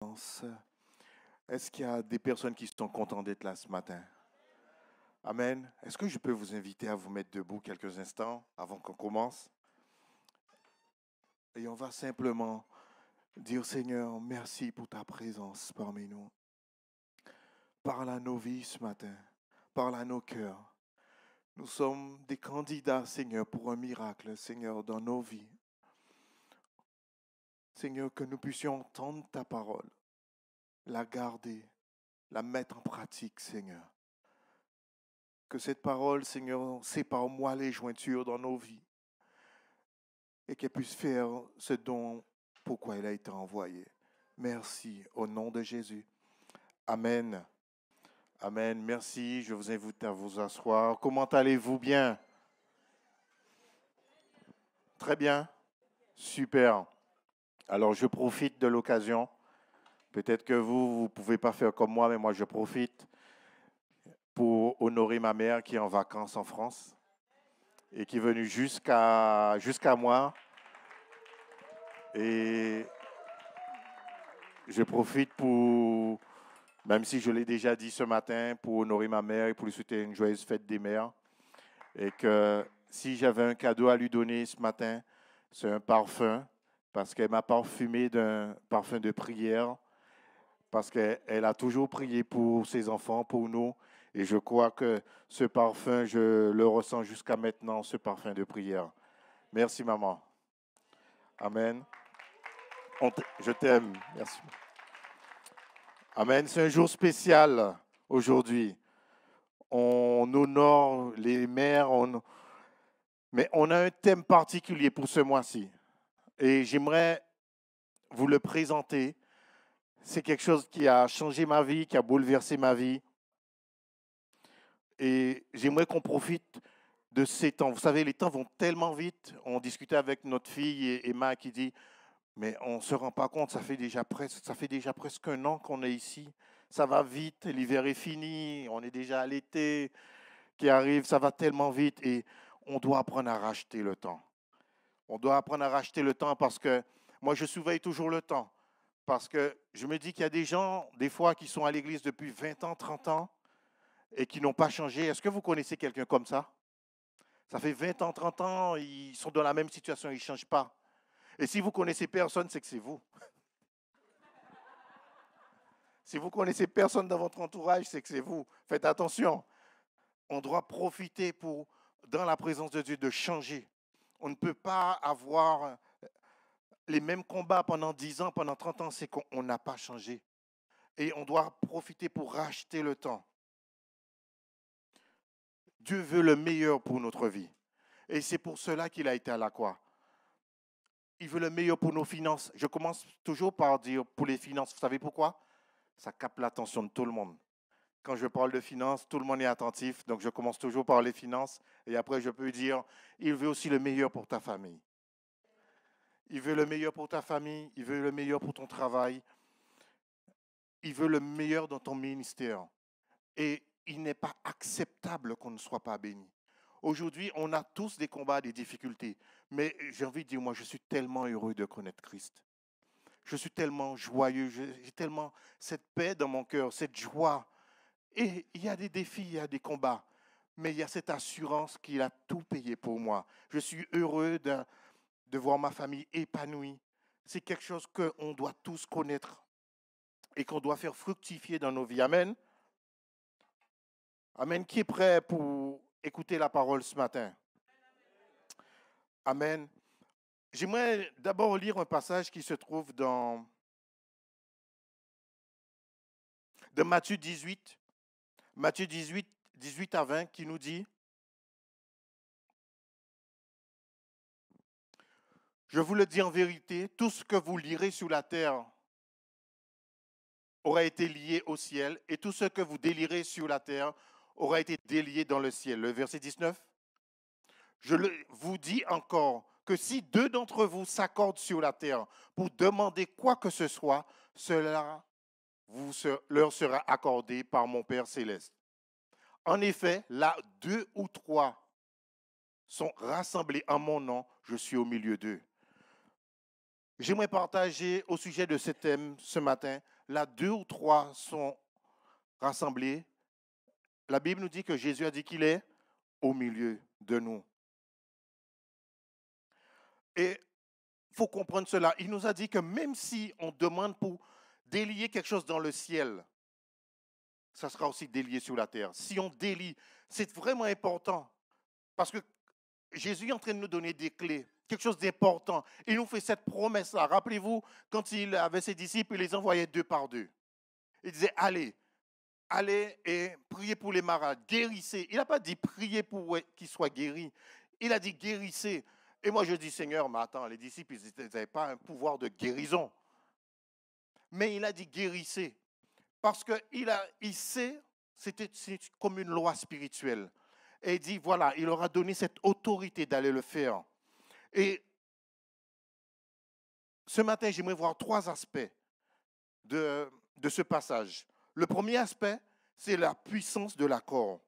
Est-ce qu'il y a des personnes qui sont contentes d'être là ce matin? Amen. Est-ce que je peux vous inviter à vous mettre debout quelques instants avant qu'on commence? Et on va simplement dire, Seigneur, merci pour ta présence parmi nous. Parle à nos vies ce matin. Parle à nos cœurs. Nous sommes des candidats, Seigneur, pour un miracle, Seigneur, dans nos vies. Seigneur, que nous puissions entendre ta parole, la garder, la mettre en pratique, Seigneur. Que cette parole, Seigneur, sépare moi les jointures dans nos vies et qu'elle puisse faire ce dont pourquoi elle a été envoyée. Merci au nom de Jésus. Amen. Amen. Merci. Je vous invite à vous asseoir. Comment allez-vous? Bien? Très bien. Super. Alors, je profite de l'occasion. Peut-être que vous ne pouvez pas faire comme moi, mais moi, je profite pour honorer ma mère qui est en vacances en France et qui est venue jusqu'à moi. Et je profite pour, même si je l'ai déjà dit ce matin, pour honorer ma mère et pour lui souhaiter une joyeuse fête des mères. Et que si j'avais un cadeau à lui donner ce matin, c'est un parfum, parce qu'elle m'a parfumé d'un parfum de prière, parce qu'elle a toujours prié pour ses enfants, pour nous. Et je crois que ce parfum, je le ressens jusqu'à maintenant, ce parfum de prière. Merci, maman. Amen. Je t'aime. Merci. Amen. C'est un jour spécial aujourd'hui. On honore les mères, mais on a un thème particulier pour ce mois-ci. Et j'aimerais vous le présenter. C'est quelque chose qui a changé ma vie, qui a bouleversé ma vie. Et j'aimerais qu'on profite de ces temps. Vous savez, les temps vont tellement vite. On discutait avec notre fille Emma qui dit, mais on ne se rend pas compte, ça fait déjà presque un an qu'on est ici. Ça va vite, l'hiver est fini, on est déjà à l'été qui arrive, ça va tellement vite et on doit apprendre à racheter le temps. On doit apprendre à racheter le temps parce que moi, je surveille toujours le temps. Parce que je me dis qu'il y a des gens, des fois, qui sont à l'église depuis 20 ans, 30 ans et qui n'ont pas changé. Est-ce que vous connaissez quelqu'un comme ça? Ça fait 20 ans, 30 ans, ils sont dans la même situation, ils ne changent pas. Et si vous connaissez personne, c'est que c'est vous. Si vous connaissez personne dans votre entourage, c'est que c'est vous. Faites attention. On doit profiter pour, dans la présence de Dieu, de changer. On ne peut pas avoir les mêmes combats pendant 10 ans, pendant 30 ans, c'est qu'on n'a pas changé. Et on doit profiter pour racheter le temps. Dieu veut le meilleur pour notre vie. Et c'est pour cela qu'il a été à la croix. Il veut le meilleur pour nos finances. Je commence toujours par dire pour les finances. Vous savez pourquoi? Ça capte l'attention de tout le monde. Quand je parle de finances, tout le monde est attentif. Donc, je commence toujours par les finances. Et après, je peux dire, il veut aussi le meilleur pour ta famille. Il veut le meilleur pour ta famille. Il veut le meilleur pour ton travail. Il veut le meilleur dans ton ministère. Et il n'est pas acceptable qu'on ne soit pas béni. Aujourd'hui, on a tous des combats, des difficultés. Mais j'ai envie de dire, moi, je suis tellement heureux de connaître Christ. Je suis tellement joyeux. J'ai tellement cette paix dans mon cœur, cette joie. Et il y a des défis, il y a des combats. Mais il y a cette assurance qu'il a tout payé pour moi. Je suis heureux de voir ma famille épanouie. C'est quelque chose qu'on doit tous connaître et qu'on doit faire fructifier dans nos vies. Amen. Amen. Qui est prêt pour écouter la parole ce matin? Amen. J'aimerais d'abord lire un passage qui se trouve dans Matthieu 18. Matthieu 18, 18 à 20, qui nous dit: je vous le dis en vérité, tout ce que vous lirez sur la terre aura été lié au ciel, et tout ce que vous délirez sur la terre aura été délié dans le ciel. Le verset 19. Je vous dis encore que si deux d'entre vous s'accordent sur la terre pour demander quoi que ce soit, cela leur sera accordé par mon Père céleste. En effet, là, 2 ou 3 sont rassemblés en mon nom, je suis au milieu d'eux. J'aimerais partager au sujet de ce thème ce matin. Là, 2 ou 3 sont rassemblés. La Bible nous dit que Jésus a dit qu'il est au milieu de nous. Et il faut comprendre cela. Il nous a dit que même si on demande pour délier quelque chose dans le ciel, ça sera aussi délié sur la terre. Si on délie, c'est vraiment important. Parce que Jésus est en train de nous donner des clés, quelque chose d'important. Il nous fait cette promesse-là. Rappelez-vous, quand il avait ses disciples, il les envoyait 2 par 2. Il disait, allez et priez pour les malades, guérissez. Il n'a pas dit priez pour qu'ils soient guéris. Il a dit guérissez. Et moi je dis, Seigneur, mais attends, les disciples, ils n'avaient pas un pouvoir de guérison. Mais il a dit guérissez. Parce qu'il sait, c'est comme une loi spirituelle. Et il dit, voilà, il leur a donné cette autorité d'aller le faire. Et ce matin, j'aimerais voir 3 aspects de ce passage. Le premier aspect, c'est la puissance de l'accord.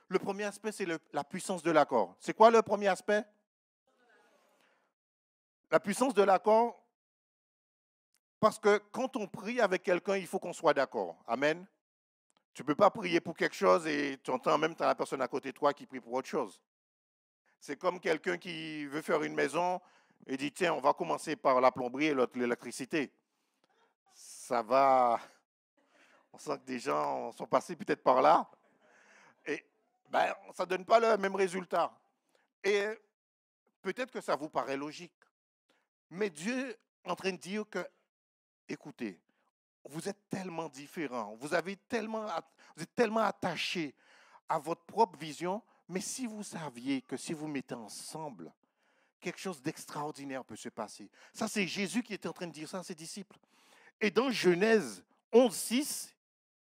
Le premier aspect, c'est la puissance de l'accord. C'est quoi le premier aspect? La puissance de l'accord, parce que quand on prie avec quelqu'un, il faut qu'on soit d'accord. Amen. Tu ne peux pas prier pour quelque chose et tu entends en même temps la personne à côté de toi qui prie pour autre chose. C'est comme quelqu'un qui veut faire une maison et dit, tiens, on va commencer par la plomberie et l'autre l'électricité. Ça va, on sent que des gens sont passés peut-être par là. Et ça ne donne pas le même résultat. Et peut-être que ça vous paraît logique. Mais Dieu est en train de dire que, écoutez, vous êtes tellement différents, vous êtes tellement attachés à votre propre vision, mais si vous saviez que si vous mettez ensemble, quelque chose d'extraordinaire peut se passer. Ça, c'est Jésus qui était en train de dire ça à ses disciples. Et dans Genèse 11:6,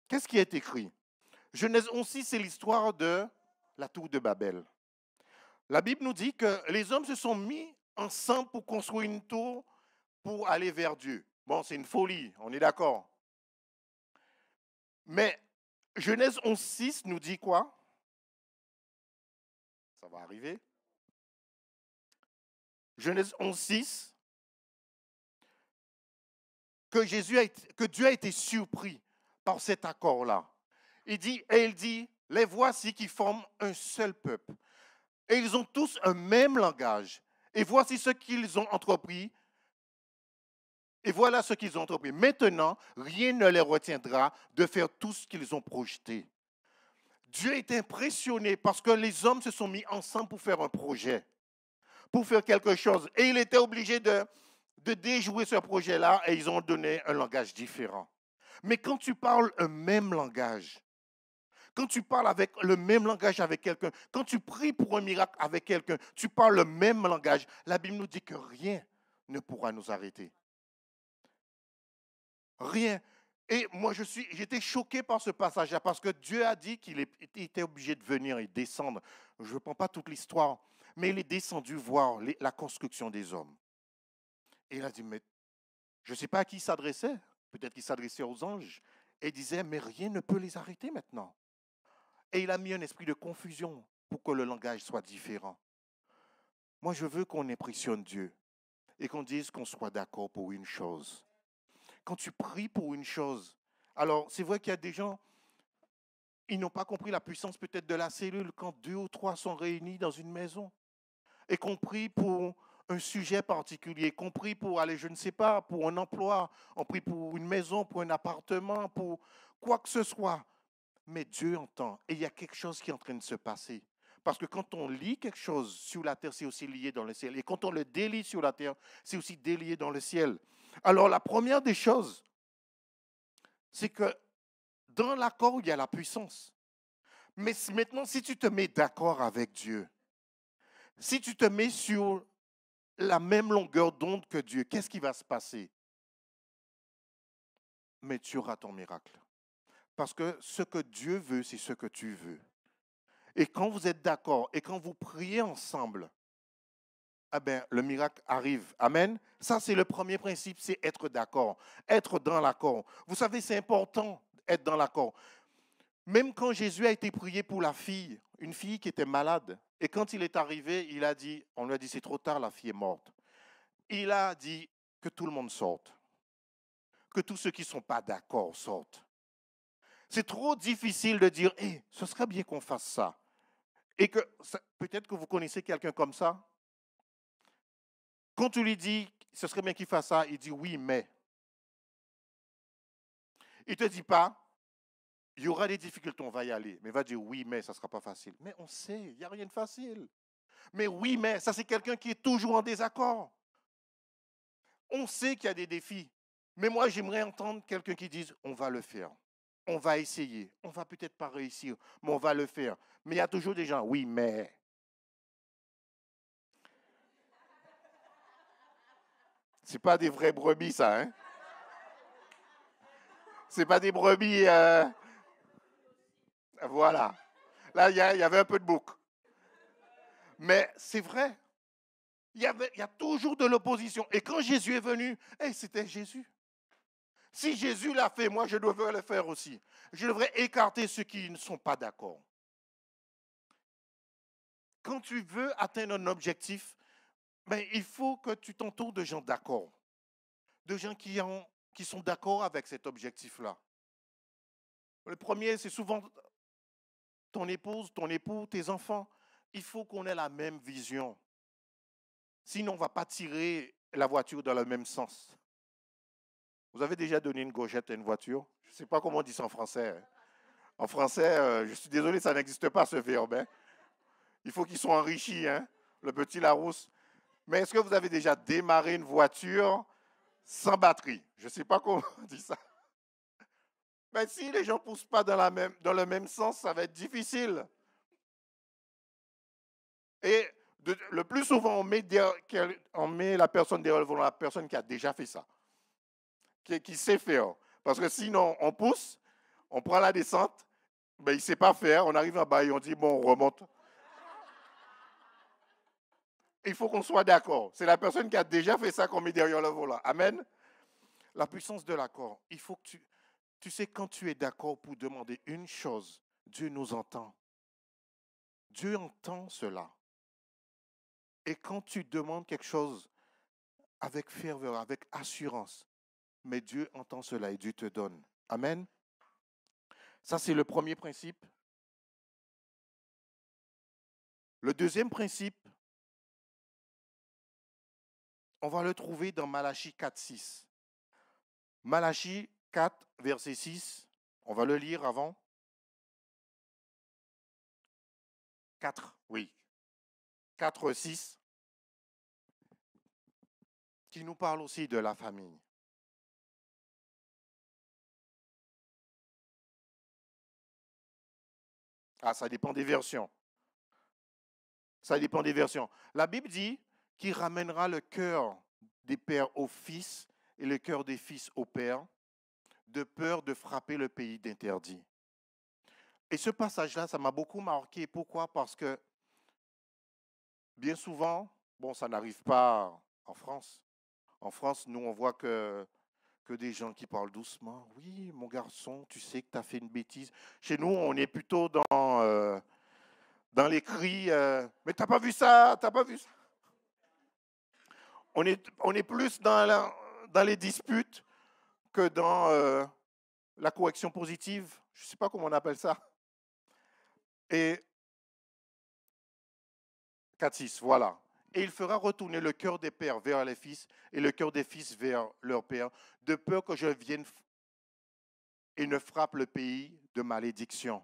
qu'est-ce qui est écrit? Genèse 11:6, c'est l'histoire de la tour de Babel. La Bible nous dit que les hommes se sont mis ensemble pour construire une tour pour aller vers Dieu. Bon, c'est une folie, on est d'accord. Mais Genèse 11:6 nous dit quoi? Ça va arriver. Genèse 11:6, que Dieu a été surpris par cet accord-là. Il dit, les voici qui forment un seul peuple. Et ils ont tous un même langage. Et voici ce qu'ils ont entrepris. Et voilà ce qu'ils ont entrepris. Maintenant, rien ne les retiendra de faire tout ce qu'ils ont projeté. Dieu est impressionné parce que les hommes se sont mis ensemble pour faire un projet, pour faire quelque chose. Et il était obligé de déjouer ce projet-là et ils ont donné un langage différent. Mais quand tu parles un même langage, quand tu parles avec le même langage avec quelqu'un, quand tu pries pour un miracle avec quelqu'un, tu parles le même langage, la Bible nous dit que rien ne pourra nous arrêter. Rien. Et moi, j'étais choqué par ce passage-là parce que Dieu a dit qu'il était obligé de venir et descendre. Je ne prends pas toute l'histoire, mais il est descendu voir la construction des hommes. Et il a dit, mais je ne sais pas à qui il s'adressait. Peut-être qu'il s'adressait aux anges. Et il disait, mais rien ne peut les arrêter maintenant. Et il a mis un esprit de confusion pour que le langage soit différent. Moi, je veux qu'on impressionne Dieu et qu'on dise qu'on soit d'accord pour une chose. Quand tu pries pour une chose, alors c'est vrai qu'il y a des gens, ils n'ont pas compris la puissance peut-être de la cellule quand 2 ou 3 sont réunis dans une maison et qu'on prie pour un sujet particulier, qu'on prie pour aller, je ne sais pas, pour un emploi, on prie pour une maison, pour un appartement, pour quoi que ce soit. Mais Dieu entend et il y a quelque chose qui est en train de se passer. Parce que quand on lit quelque chose sur la terre, c'est aussi lié dans le ciel. Et quand on le délie sur la terre, c'est aussi délié dans le ciel. Alors la première des choses, c'est que dans l'accord, il y a la puissance. Mais maintenant, si tu te mets d'accord avec Dieu, si tu te mets sur la même longueur d'onde que Dieu, qu'est-ce qui va se passer? Mais tu auras ton miracle. Parce que ce que Dieu veut, c'est ce que tu veux. Et quand vous êtes d'accord et quand vous priez ensemble, eh bien, le miracle arrive. Amen. Ça, c'est le premier principe, c'est être d'accord, être dans l'accord. Vous savez, c'est important d'être dans l'accord. Même quand Jésus a été prié pour la fille, une fille qui était malade, Et quand il est arrivé, on lui a dit, c'est trop tard, la fille est morte. Il a dit que tout le monde sorte, que tous ceux qui ne sont pas d'accord sortent. C'est trop difficile de dire, hey, ce serait bien qu'on fasse ça. Et que peut-être que vous connaissez quelqu'un comme ça. Quand tu lui dis, ce serait bien qu'il fasse ça, il dit oui, mais. Il ne te dit pas, il y aura des difficultés, on va y aller. Mais il va dire oui, mais ça ne sera pas facile. Mais on sait, il n'y a rien de facile. Mais oui, mais ça, c'est quelqu'un qui est toujours en désaccord. On sait qu'il y a des défis. Mais moi, j'aimerais entendre quelqu'un qui dise, on va le faire. On va essayer. On va peut-être pas réussir, mais on va le faire. Mais il y a toujours des gens, oui, mais. Ce n'est pas des vraies brebis, ça, hein? Ce n'est pas des brebis. Voilà. Là, il y avait un peu de bouc. Mais c'est vrai. Il y a toujours de l'opposition. Et quand Jésus est venu, c'était Jésus. Si Jésus l'a fait, moi, je devrais le faire aussi. Je devrais écarter ceux qui ne sont pas d'accord. Quand tu veux atteindre un objectif, il faut que tu t'entoures de gens d'accord. De gens qui sont d'accord avec cet objectif-là. Le premier, c'est souvent ton épouse, ton époux, tes enfants. Il faut qu'on ait la même vision. Sinon, on ne va pas tirer la voiture dans le même sens. Vous avez déjà donné une gauchette à une voiture? Je ne sais pas comment on dit ça en français. En français, je suis désolé, ça n'existe pas ce verbe. Hein. Il faut qu'ils soient enrichis, hein, le petit Larousse. Mais est-ce que vous avez déjà démarré une voiture sans batterie? Je ne sais pas comment on dit ça. Mais si les gens ne poussent pas dans le même sens, ça va être difficile. Et le plus souvent, on met la personne derrière le volant, la personne qui a déjà fait ça, qui sait faire. Parce que sinon, on pousse, on prend la descente, il ne sait pas faire, on arrive en bas et on dit, bon, on remonte. Il faut qu'on soit d'accord. C'est la personne qui a déjà fait ça qu'on met derrière le volant. Amen. La puissance de l'accord. Il faut que tu sais, quand tu es d'accord pour demander une chose, Dieu nous entend. Dieu entend cela. Et quand tu demandes quelque chose avec ferveur, avec assurance, mais Dieu entend cela et Dieu te donne. Amen. Ça, c'est le premier principe. Le deuxième principe, on va le trouver dans Malachie 4, 6. Malachie 4, verset 6. On va le lire avant. 4, oui. 4, 6. Qui nous parle aussi de la famille. Ah, ça dépend des versions. Ça dépend des versions. La Bible dit qu'il ramènera le cœur des pères aux fils et le cœur des fils aux pères, de peur de frapper le pays d'interdit. Et ce passage-là, ça m'a beaucoup marqué. Pourquoi? Parce que bien souvent, ça n'arrive pas en France. En France, nous, on voit que des gens qui parlent doucement. Oui, mon garçon, tu sais que tu as fait une bêtise. Chez nous, on est plutôt dans les cris. Mais t'as pas vu ça, t'as pas vu ça. On est plus dans les disputes que dans la correction positive. Je ne sais pas comment on appelle ça. Et 4-6, voilà. Et il fera retourner le cœur des pères vers les fils et le cœur des fils vers leur père, de peur que je vienne et ne frappe le pays de malédiction.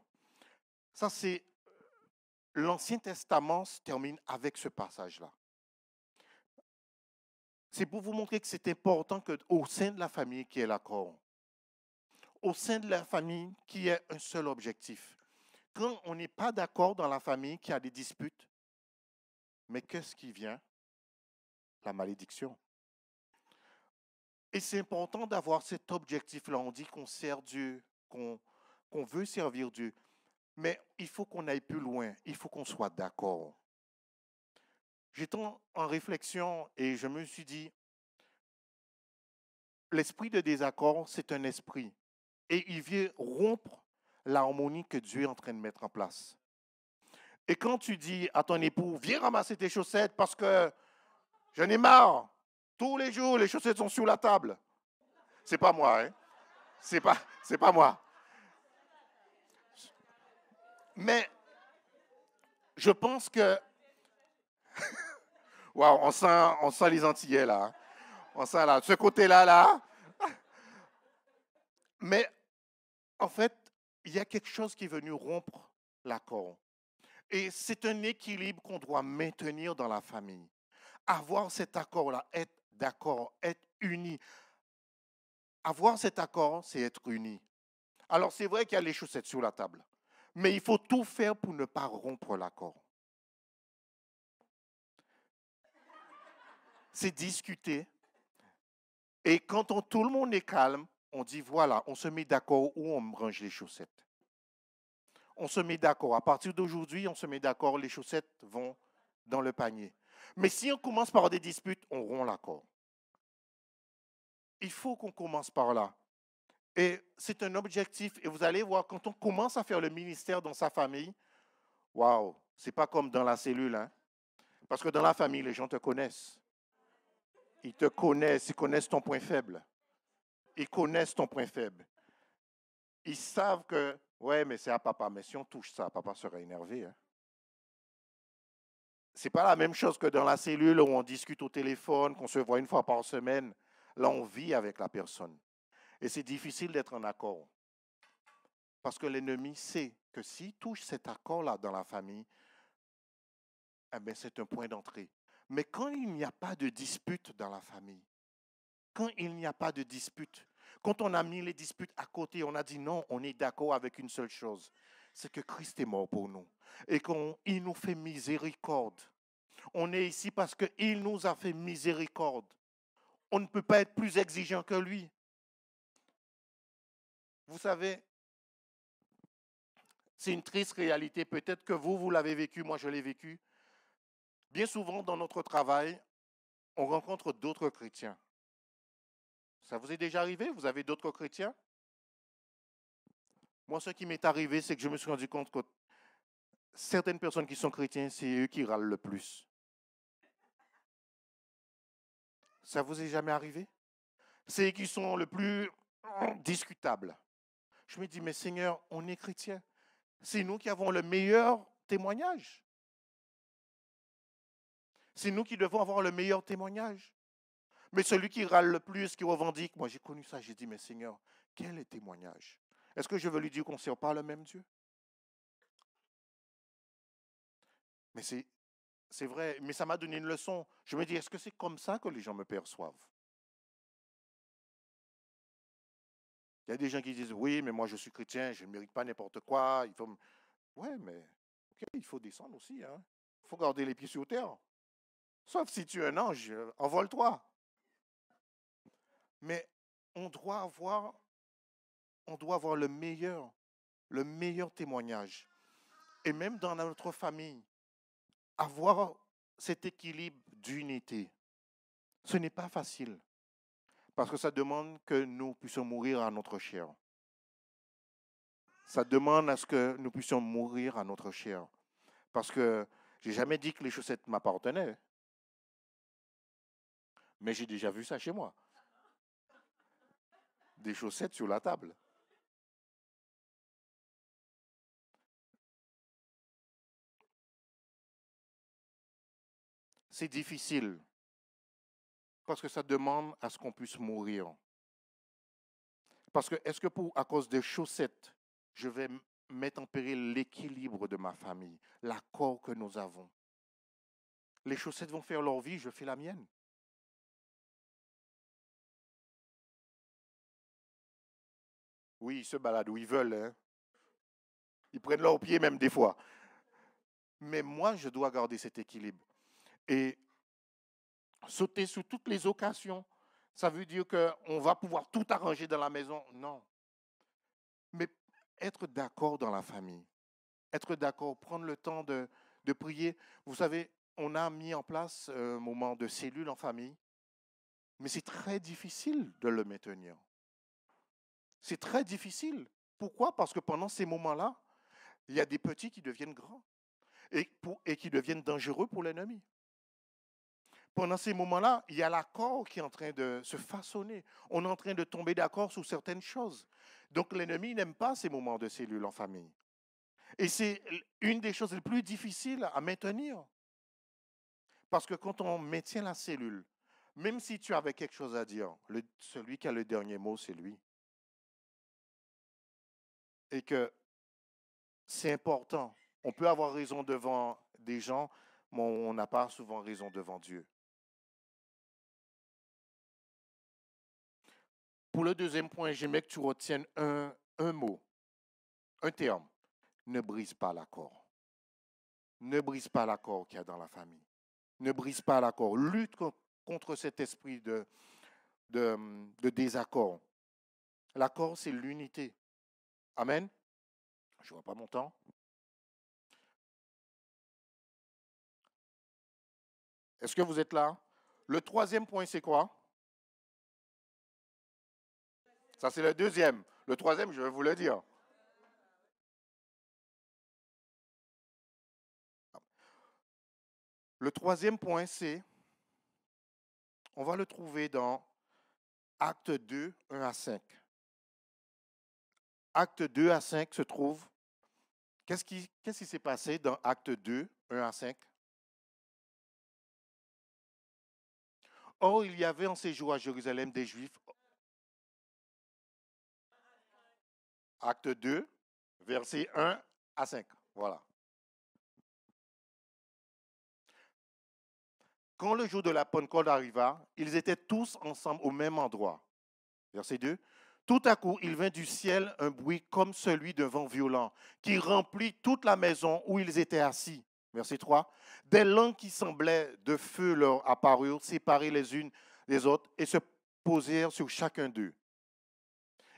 Ça, c'est l'Ancien Testament se termine avec ce passage-là. C'est pour vous montrer que c'est important qu'au sein de la famille qu'il y ait l'accord. Au sein de la famille qu'il y ait un seul objectif. Quand on n'est pas d'accord dans la famille, qu'il y a des disputes, mais qu'est-ce qui vient? La malédiction. Et c'est important d'avoir cet objectif-là. On dit qu'on sert Dieu, qu'on veut servir Dieu. Mais il faut qu'on aille plus loin. Il faut qu'on soit d'accord. J'étais en réflexion et je me suis dit, l'esprit de désaccord, c'est un esprit. Et il vient rompre l'harmonie que Dieu est en train de mettre en place. Et quand tu dis à ton époux, viens ramasser tes chaussettes parce que j'en ai marre, tous les jours, les chaussettes sont sur la table. C'est pas moi, hein? C'est pas moi. Mais je pense que, waouh, on sent les Antillais là. Hein. On sent là, ce côté-là, là. Mais en fait, il y a quelque chose qui est venu rompre l'accord. Et c'est un équilibre qu'on doit maintenir dans la famille. Avoir cet accord-là, être d'accord, être unis. Avoir cet accord, c'est être unis. Alors c'est vrai qu'il y a les chaussettes sur la table. Mais il faut tout faire pour ne pas rompre l'accord. C'est discuter. Et quand tout le monde est calme, on dit voilà, on se met d'accord où on range les chaussettes. On se met d'accord. À partir d'aujourd'hui, on se met d'accord, les chaussettes vont dans le panier. Mais si on commence par des disputes, on rompt l'accord. Il faut qu'on commence par là. Et c'est un objectif. Et vous allez voir, quand on commence à faire le ministère dans sa famille, waouh, c'est pas comme dans la cellule. Hein? Parce que dans la famille, les gens te connaissent. Ils te connaissent, ils connaissent ton point faible. Ils connaissent ton point faible. Ils savent que, ouais, mais c'est à papa. Mais si on touche ça, papa sera énervé. Hein? Ce n'est pas la même chose que dans la cellule où on discute au téléphone, qu'on se voit une fois par semaine. Là, on vit avec la personne. Et c'est difficile d'être en accord. Parce que l'ennemi sait que s'il touche cet accord-là dans la famille, eh bien, c'est un point d'entrée. Mais quand il n'y a pas de dispute dans la famille, quand il n'y a pas de dispute, quand on a mis les disputes à côté, on a dit non, on est d'accord avec une seule chose, c'est que Christ est mort pour nous et qu'il nous fait miséricorde. On est ici parce qu'il nous a fait miséricorde. On ne peut pas être plus exigeant que lui. Vous savez, c'est une triste réalité. Peut-être que vous l'avez vécu, moi je l'ai vécu. Bien souvent dans notre travail, on rencontre d'autres chrétiens. Ça vous est déjà arrivé? Vous avez d'autres chrétiens? Moi, ce qui m'est arrivé, c'est que je me suis rendu compte que certaines personnes qui sont chrétiens, c'est eux qui râlent le plus. Ça vous est jamais arrivé? C'est eux qui sont le plus discutables. Je me dis, mais Seigneur, on est chrétiens. C'est nous qui avons le meilleur témoignage. C'est nous qui devons avoir le meilleur témoignage. Mais celui qui râle le plus, qui revendique, moi j'ai connu ça, j'ai dit, mais Seigneur, quel est le témoignage? Est-ce que je veux lui dire qu'on ne sert pas le même Dieu? Mais c'est vrai, mais ça m'a donné une leçon. Je me dis, est-ce que c'est comme ça que les gens me perçoivent? Il y a des gens qui disent, oui, mais moi je suis chrétien, je ne mérite pas n'importe quoi. Il faut... Ouais, mais ok, il faut descendre aussi. Hein. Il faut garder les pieds sur terre. Sauf si tu es un ange, envole-toi. Mais on doit avoir, on doit avoir le meilleur témoignage. Et même dans notre famille, avoir cet équilibre d'unité, ce n'est pas facile. Parce que ça demande que nous puissions mourir à notre chair. Ça demande à ce que nous puissions mourir à notre chair. Parce que j'ai jamais dit que les chaussettes m'appartenaient. Mais j'ai déjà vu ça chez moi. Des chaussettes sur la table. C'est difficile. Parce que ça demande à ce qu'on puisse mourir. Parce que est-ce que à cause des chaussettes, je vais mettre en péril l'équilibre de ma famille, l'accord que nous avons? Les chaussettes vont faire leur vie, je fais la mienne. Oui, ils se baladent où ils veulent. Hein. Ils prennent leurs pieds même des fois. Mais moi, je dois garder cet équilibre. Et sauter sur toutes les occasions, ça veut dire qu'on va pouvoir tout arranger dans la maison. Non. Mais être d'accord dans la famille. Être d'accord, prendre le temps de prier. Vous savez, on a mis en place un moment de cellule en famille, mais c'est très difficile de le maintenir. C'est très difficile. Pourquoi? Parce que pendant ces moments-là, il y a des petits qui deviennent grands. et qui deviennent dangereux pour l'ennemi. Pendant ces moments-là, il y a l'accord qui est en train de se façonner. On est en train de tomber d'accord sur certaines choses. Donc l'ennemi n'aime pas ces moments de cellule en famille. Et c'est une des choses les plus difficiles à maintenir. Parce que quand on maintient la cellule, même si tu avais quelque chose à dire, celui qui a le dernier mot, c'est lui. Et que c'est important. On peut avoir raison devant des gens, mais on n'a pas souvent raison devant Dieu. Pour le deuxième point, j'aimerais que tu retiennes un mot, un terme. Ne brise pas l'accord. Ne brise pas l'accord qu'il y a dans la famille. Ne brise pas l'accord. Lutte contre cet esprit de désaccord. L'accord, c'est l'unité. Amen. Je ne vois pas mon temps. Est-ce que vous êtes là? Le troisième point, c'est quoi? Ça, c'est le deuxième. Le troisième, je vais vous le dire. Le troisième point, c'est, on va le trouver dans Acte 2, 1 à 5. Acte 2 à 5 se trouve. Qu'est-ce qui s'est passé dans Acte 2, 1 à 5? Or, il y avait en séjour à Jérusalem des Juifs. Acte 2, versets 1 à 5. Voilà. Quand le jour de la Pentecôte arriva, ils étaient tous ensemble au même endroit. Verset 2. Tout à coup, il vint du ciel un bruit comme celui d'un vent violent, qui remplit toute la maison où ils étaient assis. Verset 3. Des langues qui semblaient de feu leur apparurent, séparées les unes des autres, et se posèrent sur chacun d'eux.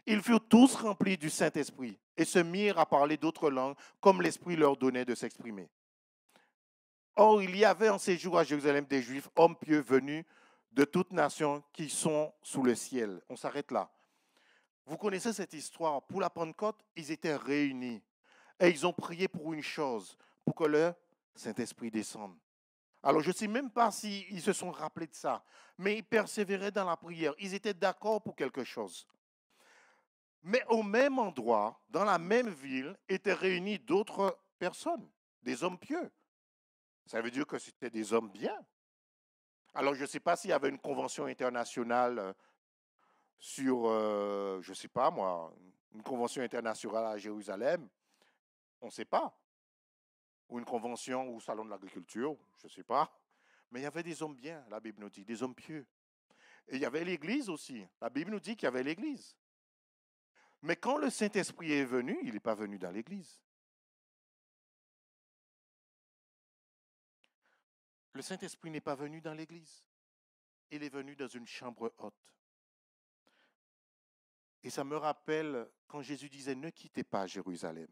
Ils furent tous remplis du Saint-Esprit, et se mirent à parler d'autres langues, comme l'Esprit leur donnait de s'exprimer. Or, il y avait en séjour à Jérusalem des Juifs, hommes pieux venus de toutes nations qui sont sous le ciel. On s'arrête là. Vous connaissez cette histoire. Pour la Pentecôte, ils étaient réunis et ils ont prié pour une chose, pour que le Saint-Esprit descende. Alors, je ne sais même pas s'ils se sont rappelés de ça, mais ils persévéraient dans la prière. Ils étaient d'accord pour quelque chose. Mais au même endroit, dans la même ville, étaient réunis d'autres personnes, des hommes pieux. Ça veut dire que c'était des hommes bien. Alors, je ne sais pas s'il y avait une convention internationale sur, je ne sais pas moi, une convention internationale à Jérusalem, on ne sait pas. Ou une convention au Salon de l'Agriculture, je ne sais pas. Mais il y avait des hommes bien, la Bible nous dit, des hommes pieux. Et il y avait l'Église aussi. La Bible nous dit qu'il y avait l'Église. Mais quand le Saint-Esprit est venu, il n'est pas venu dans l'Église. Le Saint-Esprit n'est pas venu dans l'Église. Il est venu dans une chambre haute. Et ça me rappelle quand Jésus disait, ne quittez pas Jérusalem.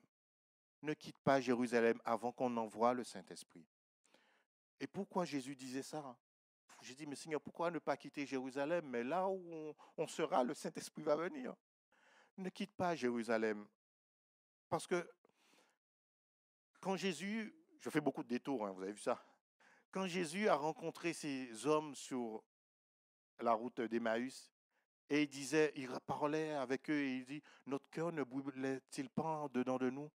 Ne quitte pas Jérusalem avant qu'on envoie le Saint-Esprit. Et pourquoi Jésus disait ça? J'ai dit, mais Seigneur, pourquoi ne pas quitter Jérusalem? Mais là où on sera, le Saint-Esprit va venir. Ne quitte pas Jérusalem. Parce que quand Jésus, je fais beaucoup de détours, hein, vous avez vu ça. Quand Jésus a rencontré ces hommes sur la route d'Emmaüs, et il parlait avec eux et il dit, notre cœur ne brûlait-il pas dedans de nous?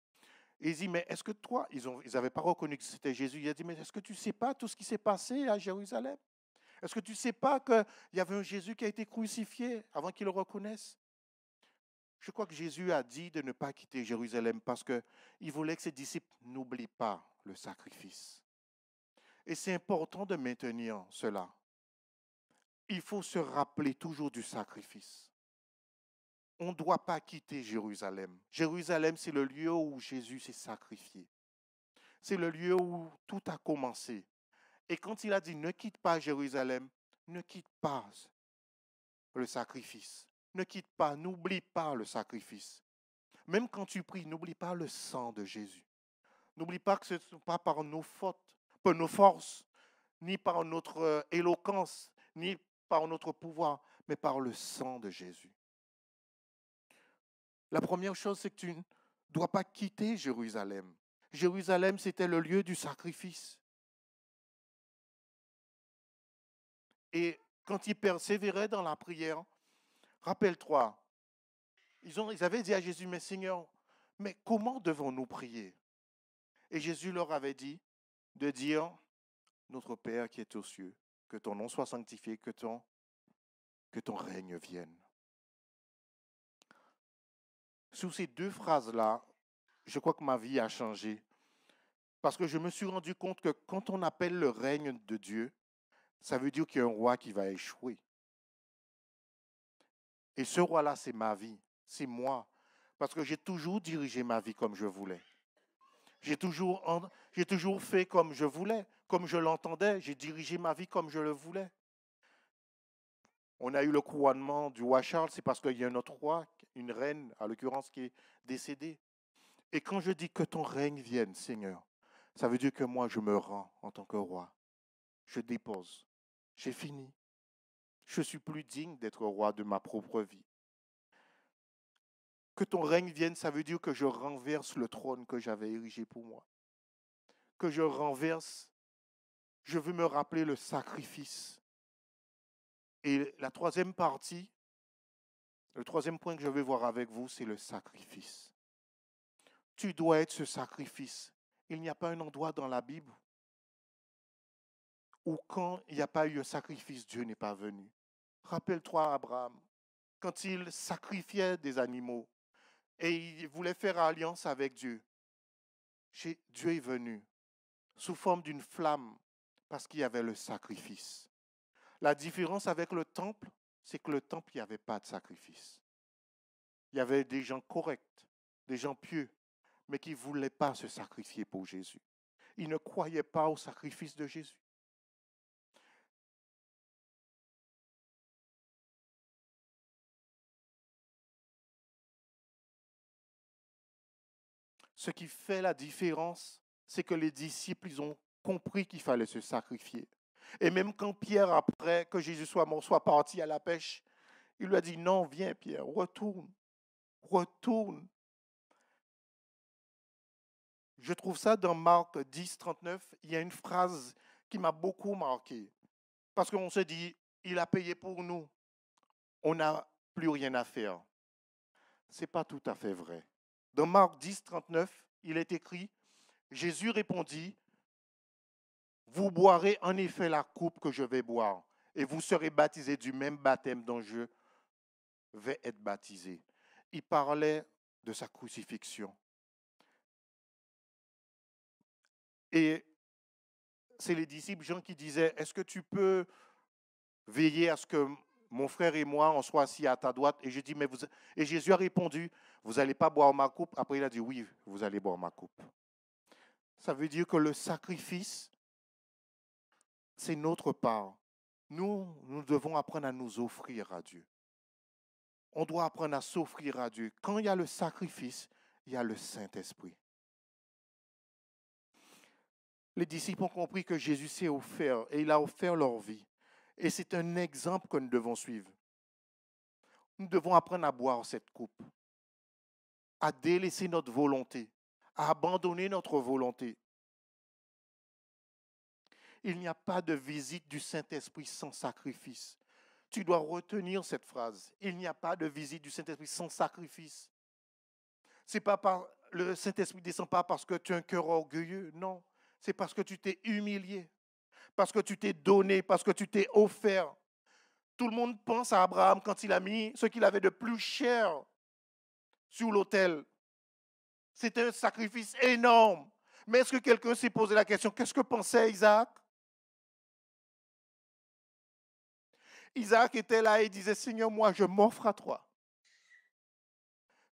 Et il dit, mais est-ce que toi, ils n'avaient pas reconnu que c'était Jésus, il a dit, mais est-ce que tu ne sais pas tout ce qui s'est passé à Jérusalem? Est-ce que tu ne sais pas qu'il y avait un Jésus qui a été crucifié avant qu'ils le reconnaissent? Je crois que Jésus a dit de ne pas quitter Jérusalem parce qu'il voulait que ses disciples n'oublient pas le sacrifice. Et c'est important de maintenir cela. Il faut se rappeler toujours du sacrifice. On ne doit pas quitter Jérusalem. Jérusalem, c'est le lieu où Jésus s'est sacrifié. C'est le lieu où tout a commencé. Et quand il a dit ne quitte pas Jérusalem, ne quitte pas le sacrifice. Ne quitte pas, n'oublie pas le sacrifice. Même quand tu pries, n'oublie pas le sang de Jésus. N'oublie pas que ce n'est pas par nos fautes, par nos forces, ni par notre éloquence, ni par notre pouvoir, mais par le sang de Jésus. La première chose, c'est que tu ne dois pas quitter Jérusalem. Jérusalem, c'était le lieu du sacrifice. Et quand ils persévéraient dans la prière, rappelle-toi, ils avaient dit à Jésus, mais Seigneur, mais comment devons-nous prier? Et Jésus leur avait dit de dire, notre Père qui est aux cieux, que ton nom soit sanctifié, que ton règne vienne. Sous ces deux phrases-là, je crois que ma vie a changé. Parce que je me suis rendu compte que quand on appelle le règne de Dieu, ça veut dire qu'il y a un roi qui va échouer. Et ce roi-là, c'est ma vie, c'est moi. Parce que j'ai toujours dirigé ma vie comme je voulais. J'ai toujours fait comme je voulais, comme je l'entendais. J'ai dirigé ma vie comme je le voulais. On a eu le couronnement du roi Charles, c'est parce qu'il y a un autre roi, une reine, à l'occurrence, qui est décédée. Et quand je dis que ton règne vienne, Seigneur, ça veut dire que moi, je me rends en tant que roi. Je dépose. J'ai fini. Je suis plus digne d'être roi de ma propre vie. Que ton règne vienne, ça veut dire que je renverse le trône que j'avais érigé pour moi. Que je renverse, je veux me rappeler le sacrifice. Et la troisième partie, le troisième point que je vais voir avec vous, c'est le sacrifice. Tu dois être ce sacrifice. Il n'y a pas un endroit dans la Bible où quand il n'y a pas eu un sacrifice, Dieu n'est pas venu. Rappelle-toi Abraham, quand il sacrifiait des animaux et il voulait faire alliance avec Dieu, Dieu est venu sous forme d'une flamme parce qu'il y avait le sacrifice. La différence avec le temple, c'est que le temple, il n'y avait pas de sacrifice. Il y avait des gens corrects, des gens pieux, mais qui ne voulaient pas se sacrifier pour Jésus. Ils ne croyaient pas au sacrifice de Jésus. Ce qui fait la différence, c'est que les disciples, ils ont compris qu'il fallait se sacrifier. Et même quand Pierre, après que Jésus soit mort, soit parti à la pêche, il lui a dit, non, viens Pierre, retourne, retourne. Je trouve ça dans Marc 10, 39, il y a une phrase qui m'a beaucoup marqué. Parce qu'on se dit, il a payé pour nous, on n'a plus rien à faire. Ce n'est pas tout à fait vrai. Dans Marc 10, 39, il est écrit, Jésus répondit, vous boirez en effet la coupe que je vais boire, et vous serez baptisés du même baptême dont je vais être baptisé. Il parlait de sa crucifixion. Et c'est les disciples Jean qui disaient, est-ce que tu peux veiller à ce que mon frère et moi, on soit assis à ta droite? Et je dis, et Jésus a répondu, vous n'allez pas boire ma coupe? Après, il a dit, oui, vous allez boire ma coupe. Ça veut dire que le sacrifice, c'est notre part. Nous devons apprendre à nous offrir à Dieu. On doit apprendre à s'offrir à Dieu. Quand il y a le sacrifice, il y a le Saint-Esprit. Les disciples ont compris que Jésus s'est offert et il a offert leur vie. Et c'est un exemple que nous devons suivre. Nous devons apprendre à boire cette coupe, à délaisser notre volonté, à abandonner notre volonté. Il n'y a pas de visite du Saint-Esprit sans sacrifice. Tu dois retenir cette phrase. Il n'y a pas de visite du Saint-Esprit sans sacrifice. Le Saint-Esprit ne descend pas parce que tu as un cœur orgueilleux, non. C'est parce que tu t'es humilié, parce que tu t'es donné, parce que tu t'es offert. Tout le monde pense à Abraham quand il a mis ce qu'il avait de plus cher sur l'autel. C'était un sacrifice énorme. Mais est-ce que quelqu'un s'est posé la question, qu'est-ce que pensait Isaac? Isaac était là et disait, Seigneur, moi, je m'offre à toi.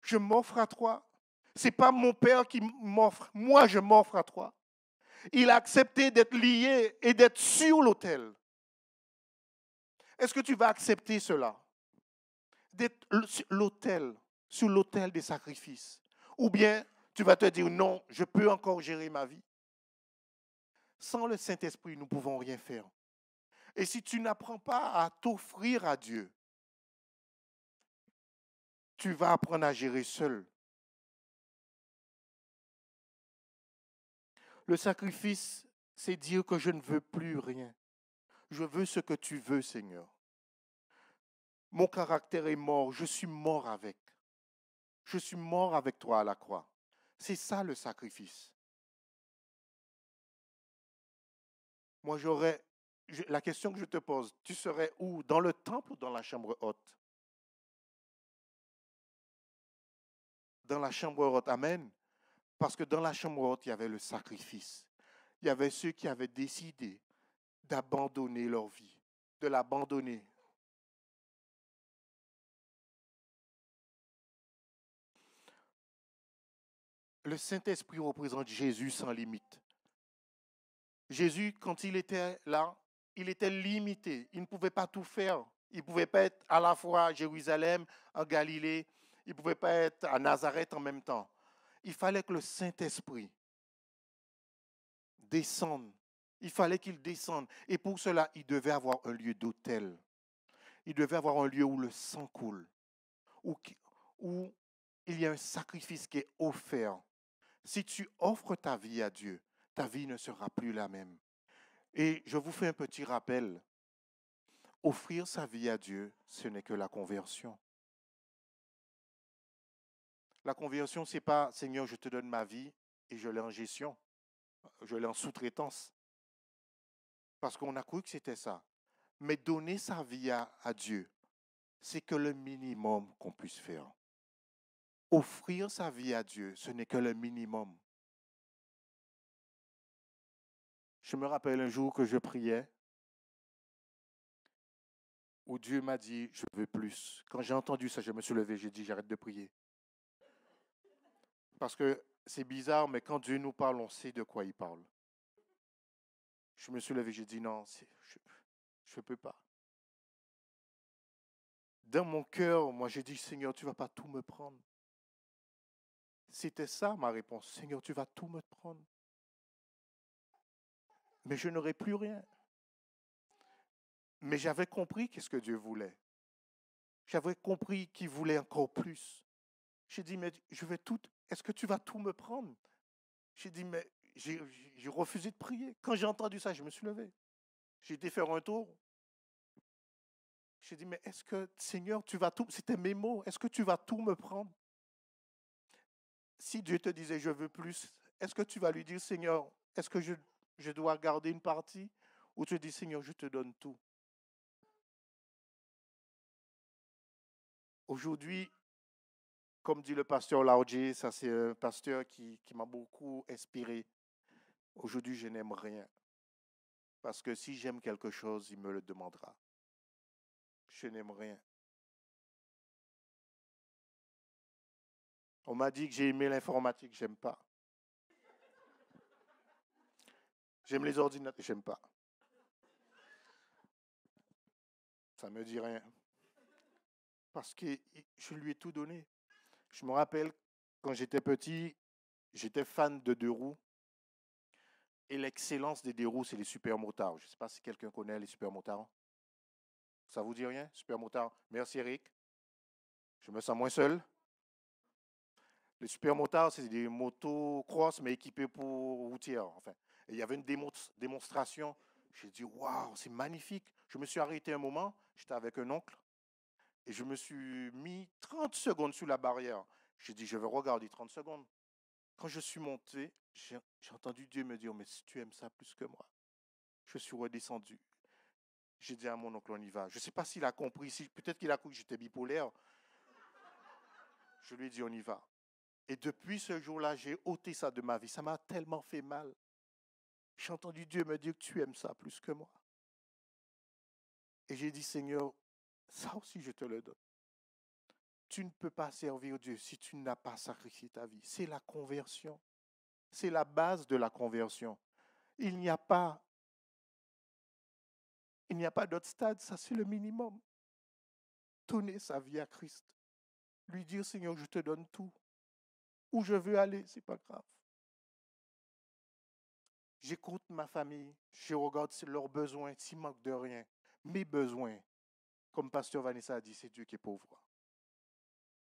Je m'offre à toi. Ce n'est pas mon père qui m'offre, moi, je m'offre à toi. Il a accepté d'être lié et d'être sur l'autel. Est-ce que tu vas accepter cela? D'être sur l'autel des sacrifices. Ou bien tu vas te dire non, je peux encore gérer ma vie. Sans le Saint-Esprit, nous ne pouvons rien faire. Et si tu n'apprends pas à t'offrir à Dieu, tu vas apprendre à gérer seul. Le sacrifice, c'est dire que je ne veux plus rien. Je veux ce que tu veux, Seigneur. Mon caractère est mort, je suis mort avec. Je suis mort avec toi à la croix. C'est ça le sacrifice. Moi, la question que je te pose, tu serais où? Dans le temple ou dans la chambre haute? Dans la chambre haute, amen. Parce que dans la chambre haute, il y avait le sacrifice. Il y avait ceux qui avaient décidé d'abandonner leur vie, de l'abandonner. Le Saint-Esprit représente Jésus sans limite. Jésus, quand il était là, il était limité. Il ne pouvait pas tout faire. Il ne pouvait pas être à la fois à Jérusalem, en Galilée. Il ne pouvait pas être à Nazareth en même temps. Il fallait que le Saint-Esprit descende. Il fallait qu'il descende. Et pour cela, il devait avoir un lieu d'autel. Il devait avoir un lieu où le sang coule, où il y a un sacrifice qui est offert. Si tu offres ta vie à Dieu, ta vie ne sera plus la même. Et je vous fais un petit rappel. Offrir sa vie à Dieu, ce n'est que la conversion. La conversion, ce n'est pas Seigneur, je te donne ma vie et je l'ai en gestion, je l'ai en sous-traitance. Parce qu'on a cru que c'était ça. Mais donner sa vie à Dieu, c'est que le minimum qu'on puisse faire. Offrir sa vie à Dieu, ce n'est que le minimum. Je me rappelle un jour que je priais, où Dieu m'a dit, je veux plus. Quand j'ai entendu ça, je me suis levé, j'ai dit, j'arrête de prier. Parce que c'est bizarre, mais quand Dieu nous parle, on sait de quoi il parle. Je me suis levé, j'ai dit, non, je ne peux pas. Dans mon cœur, moi, j'ai dit, Seigneur, tu ne vas pas tout me prendre. C'était ça ma réponse. Seigneur, tu vas tout me prendre. Mais je n'aurai plus rien. Mais j'avais compris qu'est-ce que Dieu voulait. J'avais compris qu'il voulait encore plus. J'ai dit, mais je vais tout. Est-ce que tu vas tout me prendre? J'ai dit, mais j'ai refusé de prier. Quand j'ai entendu ça, je me suis levé. J'ai été faire un tour. J'ai dit, mais est-ce que, Seigneur, tu vas tout. C'était mes mots. Est-ce que tu vas tout me prendre? Si Dieu te disait, je veux plus, est-ce que tu vas lui dire, Seigneur, est-ce que je dois garder une partie? Ou tu dis, Seigneur, je te donne tout. Aujourd'hui, comme dit le pasteur Laudje, ça c'est un pasteur qui m'a beaucoup inspiré. Aujourd'hui, je n'aime rien. Parce que si j'aime quelque chose, il me le demandera. Je n'aime rien. On m'a dit que j'ai aimé l'informatique, j'aime pas. J'aime les ordinateurs, j'aime pas. Ça me dit rien. Parce que je lui ai tout donné. Je me rappelle, quand j'étais petit, j'étais fan de deux roues. Et l'excellence des deux roues, c'est les super motards. Je ne sais pas si quelqu'un connaît les super motards. Ça vous dit rien, super motards? Merci Eric. Je me sens moins seul. Les super motards, c'est des motos cross, mais équipées pour routières. Enfin. Et il y avait une démonstration. J'ai dit, waouh, c'est magnifique. Je me suis arrêté un moment. J'étais avec un oncle. Et je me suis mis 30 secondes sur la barrière. J'ai dit, je vais regarder 30 secondes. Quand je suis monté, j'ai entendu Dieu me dire, mais si tu aimes ça plus que moi, je suis redescendu. J'ai dit à mon oncle, on y va. Je ne sais pas s'il a compris, peut-être qu'il a cru que j'étais bipolaire. Je lui ai dit, on y va. Et depuis ce jour-là, j'ai ôté ça de ma vie. Ça m'a tellement fait mal. J'ai entendu Dieu me dire que tu aimes ça plus que moi. Et j'ai dit, Seigneur, ça aussi je te le donne. Tu ne peux pas servir Dieu si tu n'as pas sacrifié ta vie. C'est la conversion. C'est la base de la conversion. Il n'y a pas d'autre stade, ça c'est le minimum. Donner sa vie à Christ. Lui dire, Seigneur, je te donne tout. Où je veux aller, c'est pas grave. J'écoute ma famille, je regarde leurs besoins, s'ils manquent de rien. Mes besoins, comme Pasteur Vanessa a dit, c'est Dieu qui pourvoit.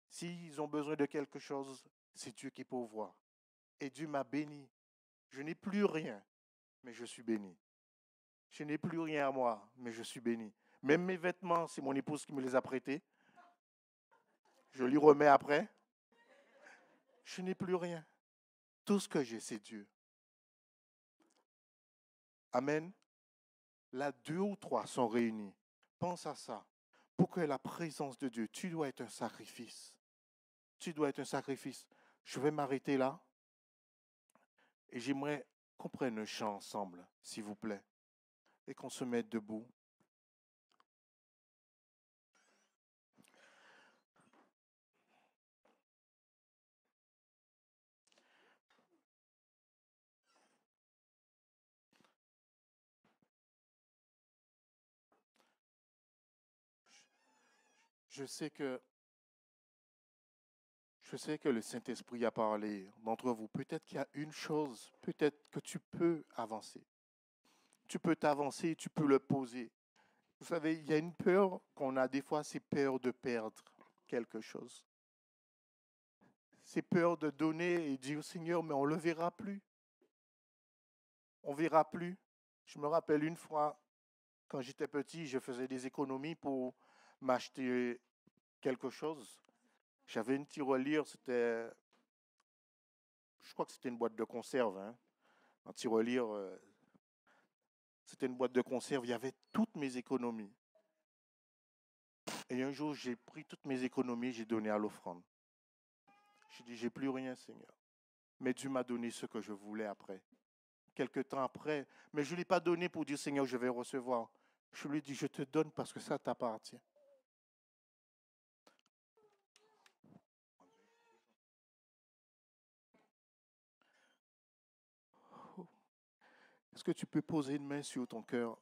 S'ils ont besoin de quelque chose, c'est Dieu qui pourvoit. Et Dieu m'a béni. Je n'ai plus rien, mais je suis béni. Je n'ai plus rien à moi, mais je suis béni. Même mes vêtements, c'est mon épouse qui me les a prêtés. Je lui remets après. Je n'ai plus rien. Tout ce que j'ai, c'est Dieu. Amen. Là, 2 ou 3 sont réunis. Pense à ça. Pour que la présence de Dieu, tu dois être un sacrifice. Tu dois être un sacrifice. Je vais m'arrêter là. Et j'aimerais qu'on prenne un chant ensemble, s'il vous plaît. Et qu'on se mette debout. Je sais que le Saint-Esprit a parlé d'entre vous. Peut-être qu'il y a une chose, peut-être que tu peux avancer. Tu peux t'avancer, tu peux le poser. Vous savez, il y a une peur qu'on a des fois, c'est peur de perdre quelque chose. C'est peur de donner et dire, Seigneur, mais on ne le verra plus. On ne verra plus. Je me rappelle une fois, quand j'étais petit, je faisais des économies pour m'acheter quelque chose. J'avais une tirelire, je crois que c'était une boîte de conserve. Un tirelire, c'était une boîte de conserve, il y avait toutes mes économies. Et un jour, j'ai pris toutes mes économies, j'ai donné à l'offrande. J'ai dit, j'ai plus rien, Seigneur. Mais Dieu m'a donné ce que je voulais après. Quelque temps après, mais je ne l'ai pas donné pour dire, Seigneur, je vais recevoir. Je lui ai dit, je te donne parce que ça t'appartient. Est-ce que tu peux poser une main sur ton cœur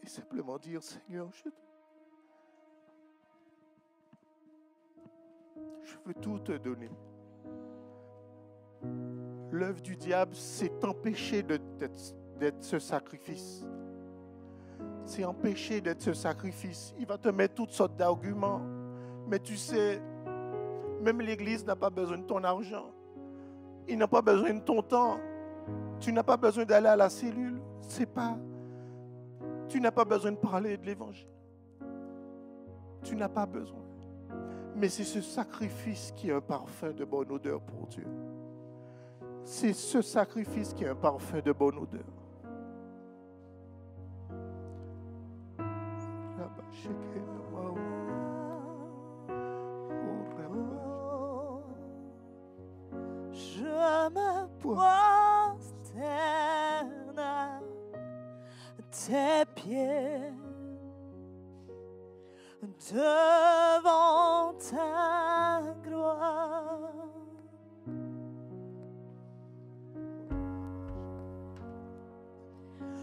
et simplement dire, Seigneur, je veux tout te donner. L'œuvre du diable, c'est t'empêcher d'être ce sacrifice. C'est empêcher d'être ce sacrifice. Il va te mettre toutes sortes d'arguments. Mais tu sais, même l'Église n'a pas besoin de ton argent. Il n'a pas besoin de ton temps. Tu n'as pas besoin d'aller à la cellule. Tu n'as pas besoin de parler de l'Évangile. Tu n'as pas besoin. Mais c'est ce sacrifice qui est un parfum de bonne odeur pour Dieu. C'est ce sacrifice qui est un parfum de bonne odeur. Je me prosterne à tes pieds devant ta gloire.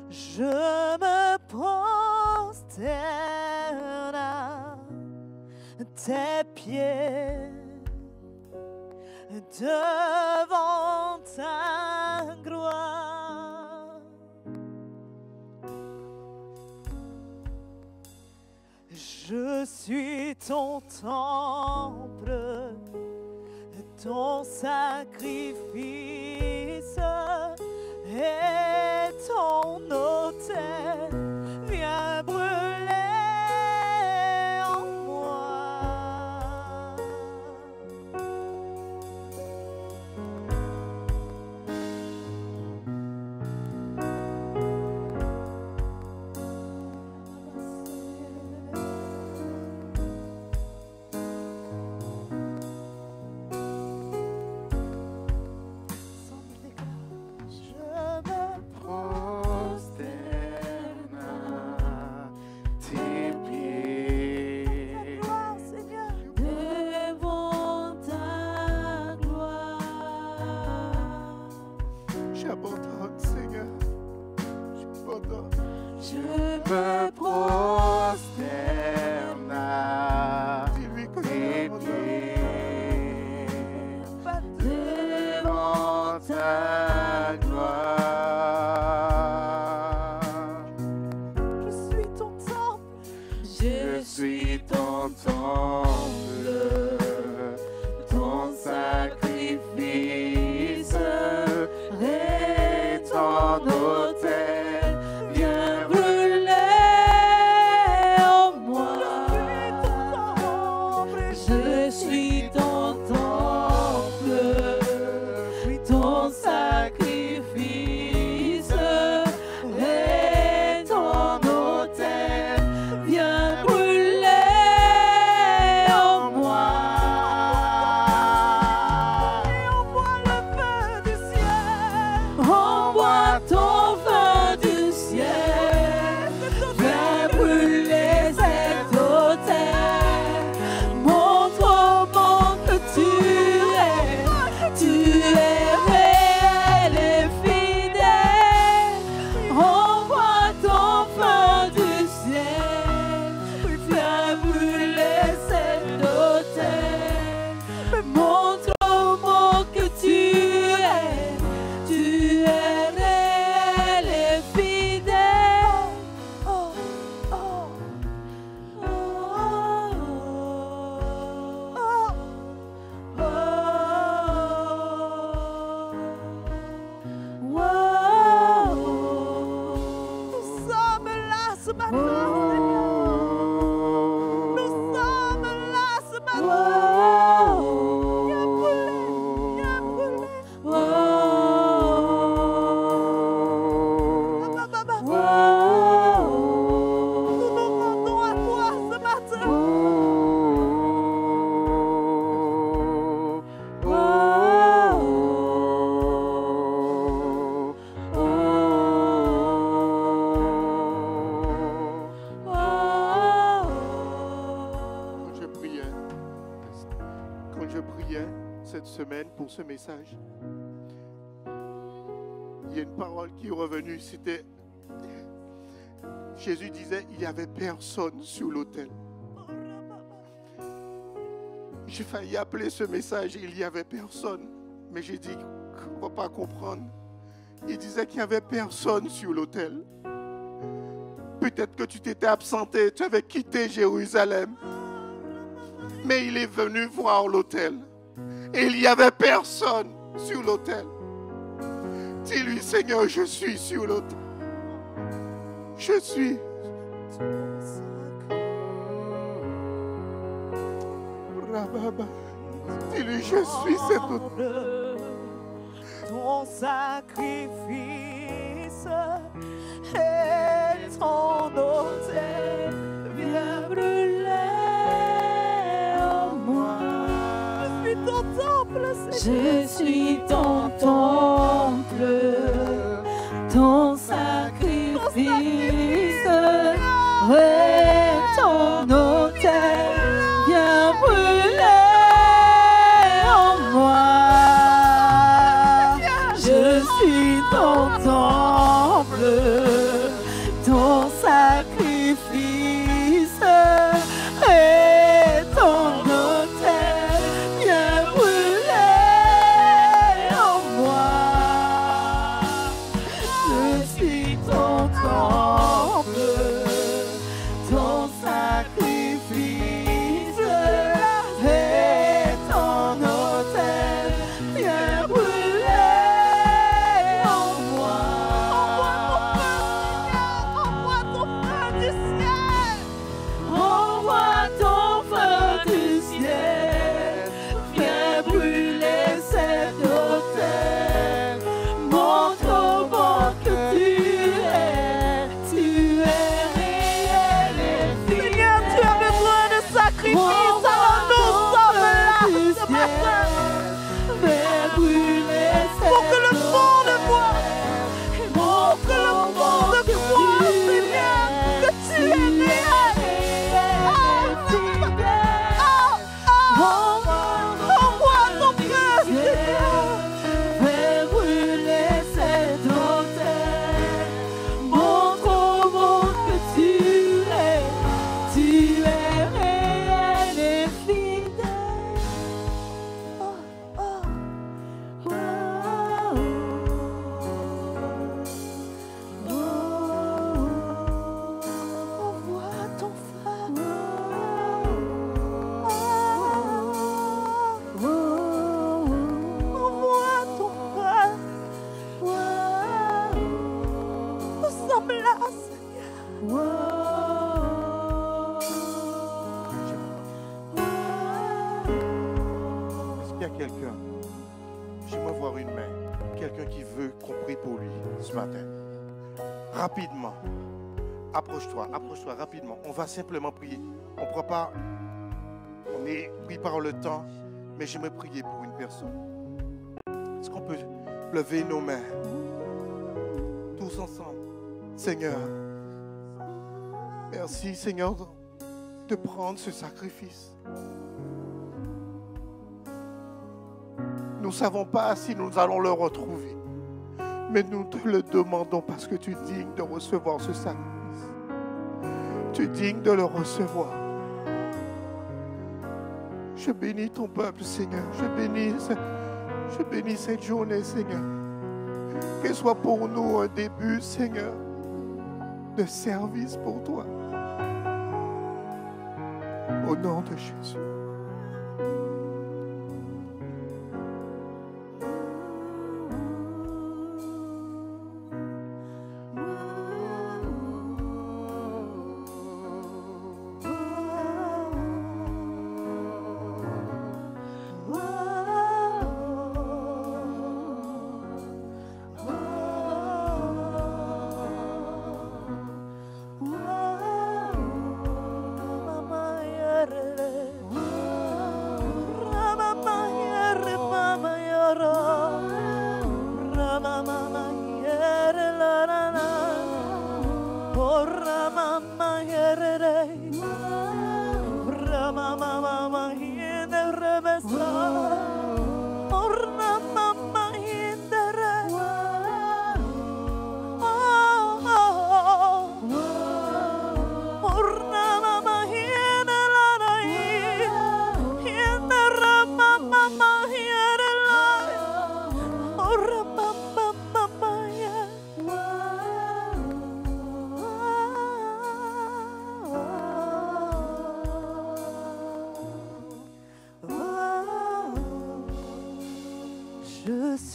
Je me prosterne à tes pieds devant ta gloire. Je suis ton temple, ton sacrifice et ton autel vient brûler en moi. me prosterne à tes pieds devant ta gloire. Je suis ton temple, Je suis ton temple, ton sacrifice et je priais cette semaine pour ce message, il y a une parole qui est revenue, c'était Jésus disait, il n'y avait personne sur l'autel. J'ai failli appeler ce message, il n'y avait personne, mais j'ai dit qu'on ne va pas comprendre. Il disait qu'il n'y avait personne sur l'autel. Peut-être que tu t'étais absenté, tu avais quitté Jérusalem, mais il est venu voir l'autel. Et il n'y avait personne sur l'autel. Dis-lui, Seigneur, je suis sur l'autel. Je suis. Dis-lui, je suis cet autel. Ton sacrifice et ton autel vient brûler en moi. Je suis ton temple, Seigneur. Je suis ton temple, ton sacrifice et ton autel vient brûler en moi. Je suis ton temple, ton sacrifice et ton autel vient brûler en moi. Je suis ton temple, ton sacrifice et ton autel vient brûler en moi. Envoie ton feu du ciel. Envoie ton feu du ciel. Viens brûler cet autel. Montre au monde que tu es réel et fidèle. Seigneur, tu as besoin de sacrifice, alors nous sommes là ce matin. Viens brûler cet autel. Pour que le monde voie, pour que le monde voie, Seigneur, que tu es réel. Envoie ton feu, Seigneur. Fais brûler cet autel. Montre au monde que tu es réel et fidèle. Envoie ton feu. Envoie ton feu. Nous sommes là, Seigneur. Est-ce qu'il y a quelqu'un? J'aimerais voir une main. Quelqu'un qui veut qu'on prie pour lui ce matin. Rapidement. Approche-toi rapidement. On va simplement prier. On ne pourra pas. On est pris par le temps, mais j'aimerais prier pour une personne. Est-ce qu'on peut lever nos mains tous ensemble? Seigneur, merci Seigneur de prendre ce sacrifice. Nous ne savons pas si nous allons le retrouver, mais nous te le demandons parce que tu es digne de recevoir ce sacrifice. Tu es digne de le recevoir. Je bénis ton peuple, Seigneur. Je bénis cette journée, Seigneur. Qu'elle soit pour nous un début, Seigneur, de service pour toi. Au nom de Jésus.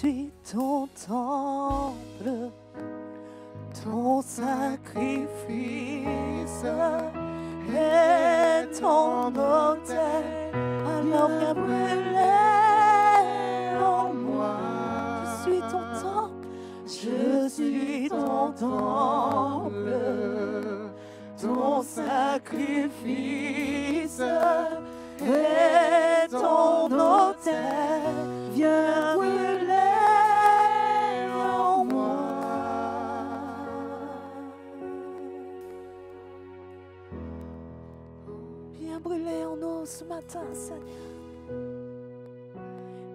suis ton temple, ton sacrifice est ton autel. Alors viens brûler en moi. Je suis ton temple, je suis ton temple, ton sacrifice est ton autel. Viens brûler en moi. Viens brûler en nous ce matin, Seigneur.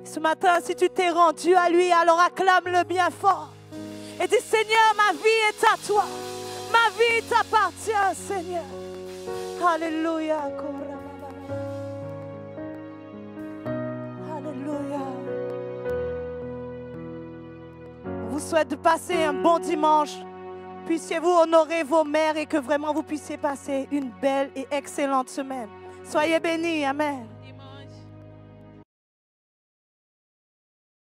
Ce matin, si tu t'es rendu à lui, alors acclame-le bien fort. Et dis, Seigneur, ma vie est à toi. Ma vie t'appartient, Seigneur. Alléluia. Alléluia. On vous souhaite de passer un bon dimanche. Puissiez-vous honorer vos mères et que vraiment vous puissiez passer une belle et excellente semaine. Soyez bénis. Amen.